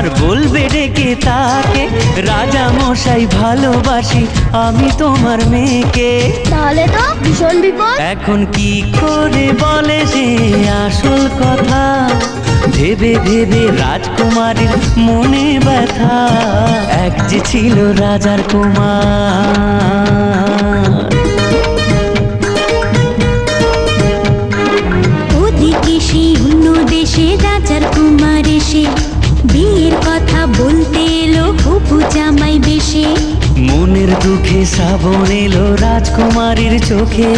আর বলবে ডেকে তাকে, রাজা মশাই ভালোবাসি আমি তোমার মেয়েকে। তাহলে তো ভীষণ বিপদ। এখন কি করে বলে সে আসল কথা, ভেবে ভেবে রাজকুমারীর মনে ব্যথা। এক যে ছিল রাজার কুমার, ওদিকে সেই অন্য দেশে রাজার কুমার এসে বিয়ের কথা বলতে এলো হবু জামাই বেশে। মনের দুঃখে শ্রাবণ এলো রাজকুমারীর চোখে।